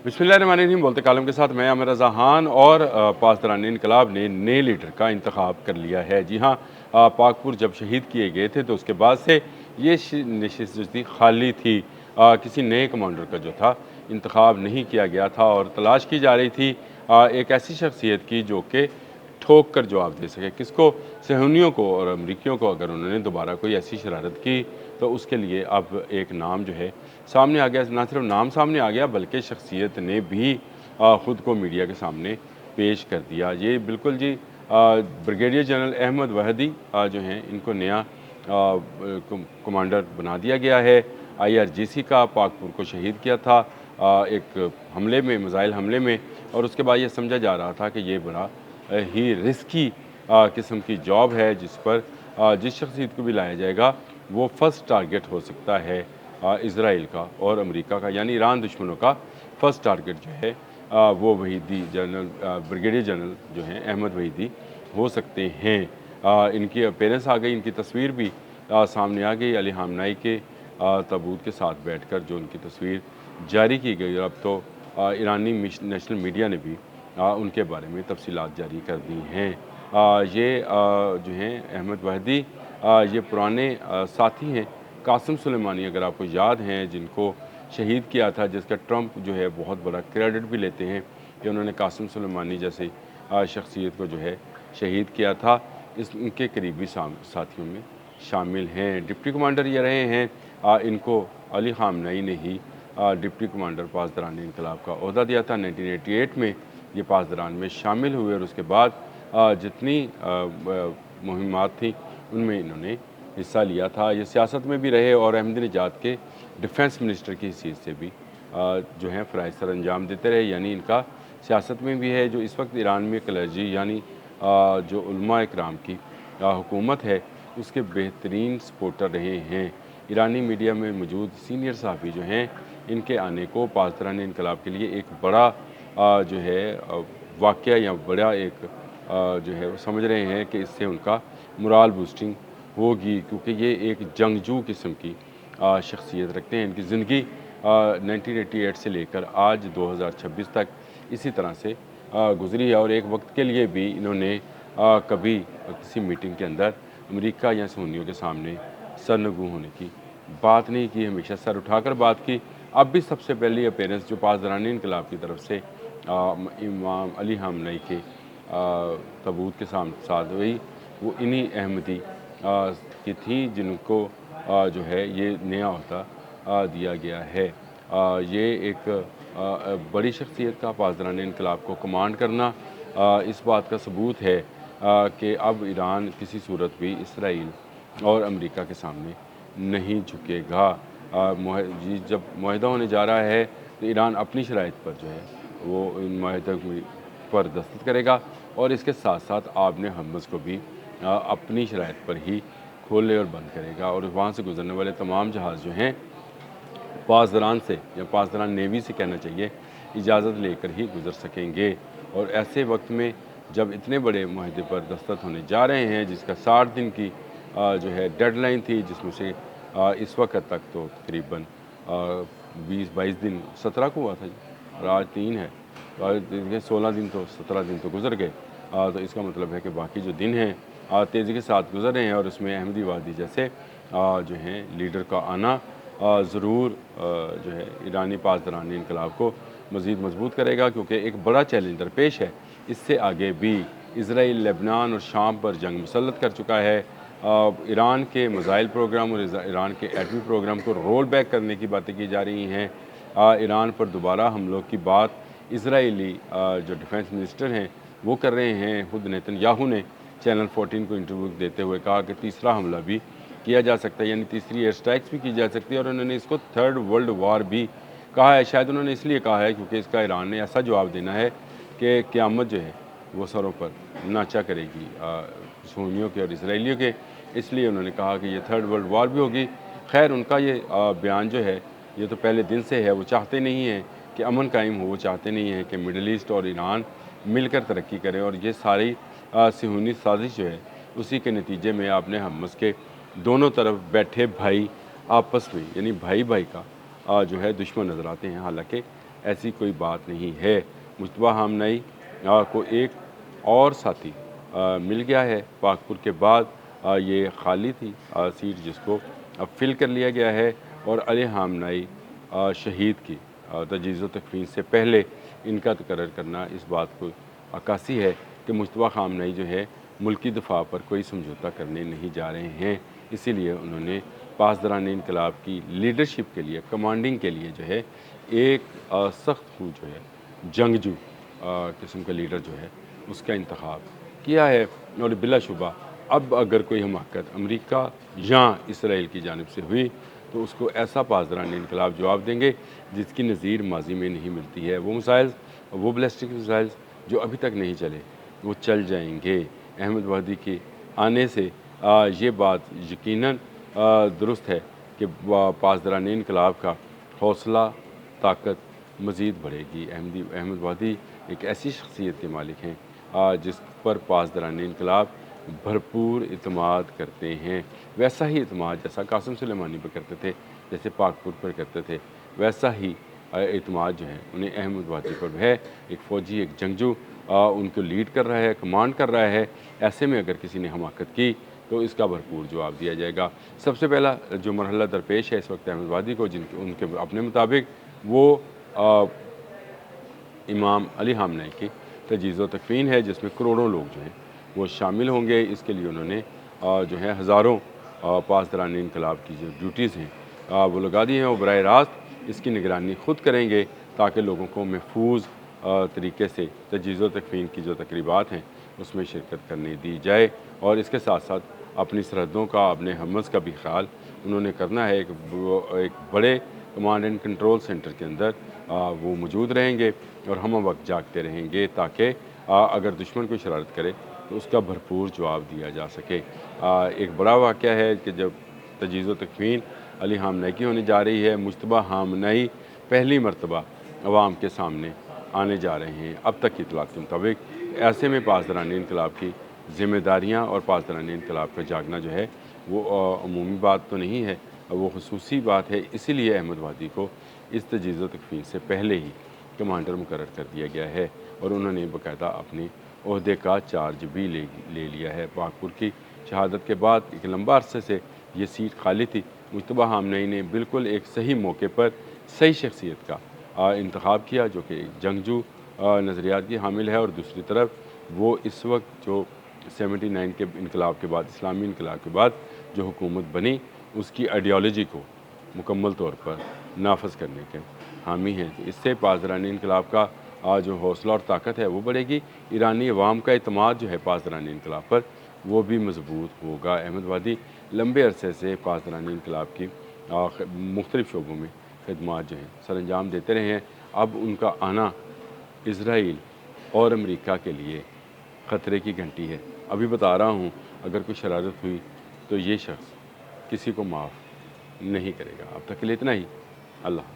बिस्मिल्लाहिर्रहमानिर्रहीम। बोलते कालम के साथ मैं आमिर रज़ा खान और पासदारान इनकलाब ने नए लीडर का इंतखाब कर लिया है। जी हाँ, पाकपुर जब शहीद किए गए थे तो उसके बाद से ये नशिस्त जो थी खाली थी। किसी नए कमांडर का जो था इंतखाब नहीं किया गया था और तलाश की जा रही थी एक ऐसी शख्सियत की जो कि ठोक कर जवाब दे सके। किसको? सहूनियों को और अमरीकियों को। अगर उन्होंने दोबारा कोई ऐसी शरारत की तो उसके लिए अब एक नाम जो है सामने आ गया। ना सिर्फ नाम सामने आ गया बल्कि शख्सियत ने भी ख़ुद को मीडिया के सामने पेश कर दिया। ये बिल्कुल जी ब्रिगेडियर जनरल अहमद वहदी जो हैं इनको नया कमांडर बना दिया गया है। IRGC का पाकपुर को शहीद किया था एक हमले में, मिसाइल हमले में, और उसके बाद ये समझा जा रहा था कि ये बड़ा ही रिस्की किस्म की जॉब है जिस पर जिस शख्सियत को भी लाया जाएगा वो फर्स्ट टारगेट हो सकता है इसराइल का और अमेरिका का, यानी ईरान दुश्मनों का फर्स्ट टारगेट जो है वो वहीदी जनरल ब्रिगेडियर जनरल जो हैं अहमद वहीदी हो सकते हैं। इनकी अपीयरेंस आ गई, इनकी तस्वीर भी सामने आ गई। अली हामनाई के ताबूत के साथ बैठकर जो उनकी तस्वीर जारी की गई। अब तो ईरानी नेशनल मीडिया ने भी उनके बारे में तफसीलात जारी कर दी हैं। ये जो हैं अहमद वहदी ये पुराने साथी हैं कासिम सुलेमानी, अगर आपको याद हैं, जिनको शहीद किया था, जिसका ट्रंप जो है बहुत बड़ा क्रेडिट भी लेते हैं कि उन्होंने कासिम सुलेमानी जैसी शख्सियत को जो है शहीद किया था। इनके करीबी साथियों में शामिल हैं। डिप्टी कमांडर ये रहे हैं। इनको अली खामनई ने ही डिप्टी कमांडर पासदारान इनकलाब का ओहदा दिया था। 1988 में ये पासदारान में शामिल हुए और उसके बाद जितनी मुहिमात थी उनमें इन्होंने हिस्सा लिया था। ये सियासत में भी रहे और अहमदीनेजाद के डिफेंस मिनिस्टर की हैसियत से भी जो हैं फ़राइज़ सर अंजाम देते रहे। यानी इनका सियासत में भी है। जो इस वक्त ईरान में क्लर्जी यानी जो उलमा इकराम की हुकूमत है उसके बेहतरीन सपोर्टर रहे हैं। ईरानी मीडिया में मौजूद सीनियर सहाफ़ी जो हैं इनके आने को पासदारान इनकलाब के लिए एक बड़ा जो है वाक़या या बड़ा एक जो है वो समझ रहे हैं कि इससे उनका मोराल बूस्टिंग होगी, क्योंकि ये एक जंगजू किस्म की शख्सियत रखते हैं। इनकी ज़िंदगी 1988 से लेकर आज 2026 तक इसी तरह से गुज़री है और एक वक्त के लिए भी इन्होंने कभी किसी मीटिंग के अंदर अमेरिका या सुन्नियों के सामने सरनगू होने की बात नहीं की, हमेशा सर उठाकर बात की। अब भी सबसे पहली अपीयरेंस जो पासदारान इनकलाब की तरफ से इमाम अली हामनई के ताबूत के साथ हुई, वो इन्हीं अहमदी की थी जिनको जो है ये नया ओहदा दिया गया है। ये एक बड़ी शख्सियत का पासदारान इनकलाब को कमांड करना इस बात का सबूत है कि अब ईरान किसी सूरत भी इसराइल और अमेरिका के सामने नहीं झुकेगा। जब मुआहदा होने जा रहा है तो ईरान अपनी शराइत पर जो है वो इन मुआहदे पर दस्तखत करेगा और इसके साथ साथ आपने हम्मस को भी अपनी शराइत पर ही खोले और बंद करेगा और वहाँ से गुजरने वाले तमाम जहाज़ जो हैं पासदारान से या पासदारान नेवी से कहना चाहिए इजाज़त लेकर ही गुजर सकेंगे। और ऐसे वक्त में जब इतने बड़े मुआहदे पर दस्तखत होने जा रहे हैं जिसका 60 दिन की जो है डेडलाइन थी, जिसमें से इस वक्त तक तो तकरीबन 20-22 दिन 17 को हुआ था जी और आज 3 है, तो आज 16 दिन तो 17 दिन तो गुजर गए। तो इसका मतलब है कि बाकी जो दिन हैं तेज़ी के साथ गुजर रहे हैं और उसमें अहमदी वादी जैसे जो हैं लीडर का आना ज़रूर जो है ईरानी पासदारान इनकलाब को मज़ीद मजबूत करेगा, क्योंकि एक बड़ा चैलेंज दरपेश है। इससे आगे भी इसराइल लेबनान और शाम पर जंग मुसल्लत कर चुका है। ईरान के मिसाइल प्रोग्राम और ईरान के एटमी प्रोग्राम को रोल बैक करने की बातें की जा रही हैं। ईरान पर दोबारा हमलों की बात इसराइली जो डिफेंस मिनिस्टर हैं वो कर रहे हैं। खुद नेतन्याहू ने चैनल 14 को इंटरव्यू देते हुए कहा कि तीसरा हमला भी किया जा सकता है, यानी तीसरी एयर स्ट्राइक्स भी की जा सकती है और उन्होंने इसको थर्ड वर्ल्ड वार भी कहा है। शायद उन्होंने इसलिए कहा है क्योंकि इसका ईरान ने ऐसा जवाब देना है कि क़यामत जो है वो सरों पर नाचा करेगी सुन्नियों के और इसराइलियों के, इसलिए उन्होंने कहा कि ये थर्ड वर्ल्ड वार भी होगी। खैर उनका ये बयान जो है ये तो पहले दिन से है। वो चाहते नहीं हैं कि अमन कायम हो, वो चाहते नहीं हैं कि मिडल ईस्ट और ईरान मिलकर तरक्की करें और ये सारी सिहूनी साजिश जो है उसी के नतीजे में आपने हम्मस के दोनों तरफ बैठे भाई आपस में यानी भाई भाई का जो है दुश्मन नज़र आते हैं। हालांकि ऐसी कोई बात नहीं है। मुश्तबा हामनाई को एक और साथी मिल गया है। पाकपुर के बाद ये खाली थी सीट, जिसको अब फिल कर लिया गया है। और अली हामनाई शहीद की तजहीज़ व तकफ़ीन से पहले इनका तकर्रर करना इस बात को अक्कासी है कि मुश्तबा खामनई जो है मुल्की दफ़ा पर कोई समझौता करने नहीं जा रहे हैं। इसीलिए उन्होंने पासदारान इनकलाब की लीडरशिप के लिए, कमांडिंग के लिए जो है एक सख्त खू जो है जंगजू किस्म का लीडर जो है उसका इंतखाब किया है। और बिलाशुबा अब अगर कोई हमाकत अमेरिका या इसराइल की जानिब से हुई तो उसको ऐसा पासदारान इनकलाब जवाब देंगे जिसकी नज़ीर माजी में नहीं मिलती है। वो मिसाइल्स, वो बैलिस्टिक मिसाइल्स जो अभी तक नहीं चले, वो चल जाएंगे। अहमद वादी के आने से ये बात यकीनन दुरुस्त है कि पासदारान इनकलाब का हौसला ताकत मज़ीद बढ़ेगी। अहमद वादी एक ऐसी शख्सियत के मालिक हैं जिस पर पासदारान इनकलाब भरपूर इत्माद करते हैं। वैसा ही इत्माद जैसा कासिम सुलेमानी पर करते थे, जैसे पाकपुर पर करते थे, वैसा ही इत्माद जो है उन्हें अहमद वादी पर है। एक फ़ौजी, एक जंगजू उनको लीड कर रहा है, कमांड कर रहा है। ऐसे में अगर किसी ने हमाकत की तो इसका भरपूर जवाब दिया जाएगा। सबसे पहला जो मरहला दरपेश है इस वक्त अहमद वादी को, जिनके उनके अपने मुताबिक वो इमाम अली हामनई की तजहीज़ व तकफ़ीन है, जिसमें करोड़ों लोग जो हैं वो शामिल होंगे। इसके लिए उन्होंने जो है हज़ारों पासदारान इनकलाब की जो ड्यूटीज़ हैं वो लगा दी हैं। वो बराह रास्त इसकी निगरानी ख़ुद करेंगे ताकि लोगों को महफूज तरीके से तजहीज़ व तकफ़ीन की जो तकरीबात हैं उसमें शिरकत करने दी जाए। और इसके साथ साथ अपनी सरहदों का, अपने हमस का भी ख्याल उन्होंने करना है। एक बड़े कमांड एंड कंट्रोल सेंटर के अंदर वो मौजूद रहेंगे और हम वक्त जागते रहेंगे ताकि अगर दुश्मन कोई शरारत करे तो उसका भरपूर जवाब दिया जा सके। एक बड़ा वाक़या है कि जब तजहीज़ व तकफ़ीन अली हामनई की होने जा रही है, मुश्तबा हामनई पहली मरतबा अवाम के सामने आने जा रहे हैं अब तक की इतलात के मुताबिक। ऐसे में पासदारान इनकलाब की ज़िम्मेदारियाँ और पासदारान इनकलाब का जागना जो है वो अमूमी बात तो नहीं है, वो खुसूसी बात है। इसीलिए अहमद वादी को इस तजहीज़ व तकफ़ीन से पहले ही कमांडर मुकर्रर कर दिया गया है और उन्होंने बाकायदा अपने ओहदे का चार्ज भी ले लिया है। पाकपुर की शहादत के बाद एक लंबा अरसे से ये सीट खाली थी। मुश्तबा हामनई ने बिल्कुल एक सही मौके पर सही शख्सियत का इंतखाब किया जो कि एक जंगजू नज़रियात की हामिल है। और दूसरी तरफ वो इस वक्त जो 79 के इनकलाब के बाद, इस्लामी इनकलाब के बाद जो हुकूमत बनी, उसकी आइडियालॉजी को मुकम्मल तौर पर नाफज करने के हामी हैं। तो इससे पासदारान इनकलाब का जो हौसला और ताकत है वो बढ़ेगी। ईरानी अवाम का एतमाद जो है पासदारान इनकलाब पर वो भी मजबूत होगा। अहमद वादी लंबे अरसे से पासदारान इनकलाब की मुख्तलिफ़ शोबों में खदमात जो हैं सर अंजाम देते रहे हैं। अब उनका आना इसराइल और अमेरिका के लिए ख़तरे की घंटी है। अभी बता रहा हूँ, अगर कोई शरारत हुई तो ये शख्स किसी को माफ़ नहीं करेगा। अब तक के लिए इतना ही। अल्लाह।